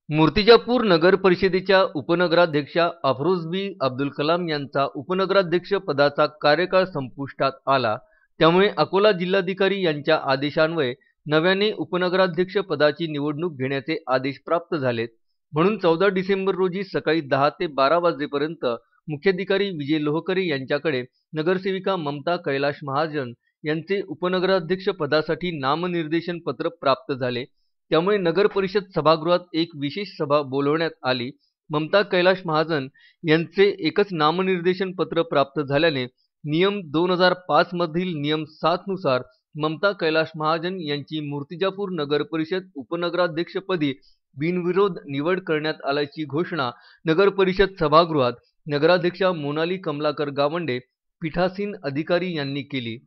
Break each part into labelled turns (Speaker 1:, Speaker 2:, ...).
Speaker 1: मूर्तिजापूर नगर परिषदेच्या उपनगराध्यक्षा अफरोज अब्दुल कलाम यांचा उपनगराध्यक्ष पदाचा कार्यकाळ संपुष्टात आला। त्यामुळे अकोला जिल्हाधिकारी यांच्या आदेशान्वये नव्याने उपनगराध्यक्ष पदाची निवडणूक घेण्याचे आदेश प्राप्त झालेत। म्हणून 14 डिसेंबर रोजी सकाळी 10 ते 12 वाजेपर्यंत मुख्याधिकारी विजय लोहकरे यांच्याकडे नगरसेविका ममता कैलाश महाजन यांचे उपनगराध्यक्ष पदासाठी नामनिर्देशन पत्र प्राप्त झाले। त्यामुळे नगर परिषद सभागृहात एक विशेष सभा बोलवण्यात आली। ममता कैलाश महाजन यांचे एकच नामनिर्देशन पत्र प्राप्त झाल्याने नियम 2005 मधील नियम 7 नुसार ममता कैलाश महाजन यांची मूर्तिजापूर नगर परिषद उपनगराध्यक्षपदी बिनविरोध निवड करण्यात आल्याची घोषणा नगर परिषद सभागृहात नगराध्यक्षा मोनाली कमलाकर गावंडे पीठासीन अधिकारी यांनी केली।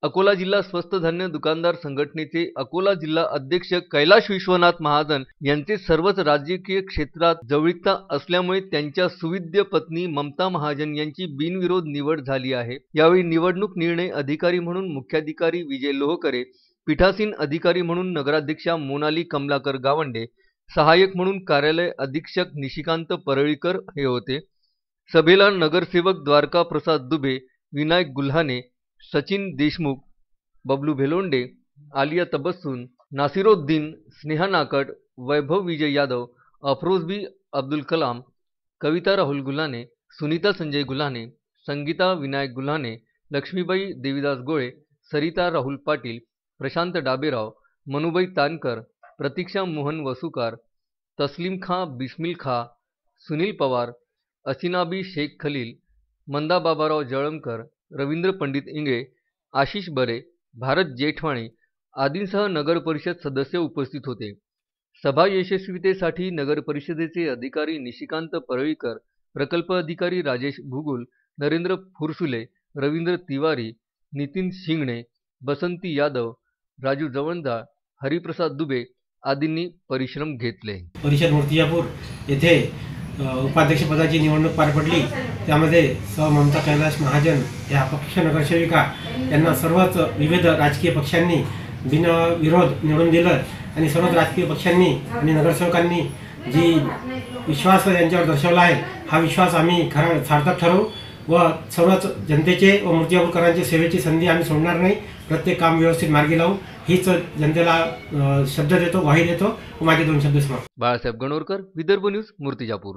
Speaker 1: अकोला जिल्हा स्वस्त धान्य दुकानदार संघटनेचे अकोला जिल्हा अध्यक्ष कैलाश विश्वनाथ महाजन यांचे सर्वच राजकीय क्षेत्रात जवळीकता असल्यामुळे त्यांच्या सुविद्य पत्नी ममता महाजन यांची बिनविरोध निवड झाली आहे। यावेळी निवडणूक निर्णय अधिकारी म्हणून मुख्याधिकारी विजय लोहकरे, पीठासीन अधिकारी म्हणून नगराध्यक्षा मोनाली कमलाकर गावंडे, सहाय्यक म्हणून कार्यालय अधीक्षक निशिकांत परळीकर हे होते। सभेला नगरसेवक द्वारका प्रसाद दुबे, विनायक गुल्हाने, सचिन देशमुख, बबलू भेलोंडे, आलिया तबस्सुम, नासिरुद्दीन, स्नेहा नाकट, वैभव विजय यादव, अफरोज अब्दुल कलाम, कविता राहुल गुल्हाने, सुनीता संजय गुल्हाने, संगीता विनायक गुल्हाने, लक्ष्मीबाई देवीदास गोळे, सरिता राहुल पाटील, प्रशांत डाबेराव, मनुबाई तानकर, प्रतीक्षा मोहन वसुकार, तस्लीम खां बिस्मिल खां, सुनील पवार, असिनाबी शेख खलील, मंदा बाबाराव जळमकर, रवींद्र पंडित इंगळे, आशिष बरे, भारत जेठवाणी आदींसह नगर परिषद सदस्य उपस्थित होते। सभा यशस्वीतेसाठी नगर परिषदेचे अधिकारी निशिकांत परळीकर, प्रकल्प अधिकारी राजेश भुगुल, नरेंद्र फुरसुले, रवींद्र तिवारी, नितीन शिंगणे, बसंती यादव, राजू जवंदा, हरिप्रसाद दुबे आदींनी परिश्रम घेतले।
Speaker 2: परिषद मूर्तिजापूर येथे उपाध्यक्षपदाची निवडणूक पार पडली। त्यामध्ये ममता कैलाश महाजन या अपक्ष नगरसेविका यांना सर्वच विविध राजकीय पक्षांनी बिनविरोध निवडून दिलं आणि सर्वच राजकीय पक्षांनी आणि नगरसेवकांनी जी विश्वास यांच्यावर दर्शवला आहे हा विश्वास आम्ही खरा सार्थक ठरवू व सर्वच जनतेचे व मूर्तिजापूरकरांच्या सेवेची संधी आम्ही सोडणार नाही। प्रत्येक काम व्यवस्थित मार्गी लावू हीच जनतेला शब्द देतो, ग्वाही देतो व माझे 2 शब्द समाप्त।
Speaker 1: बाळासाहेब गणोरकर, विदर्भ न्यूज, मूर्तिजापूर।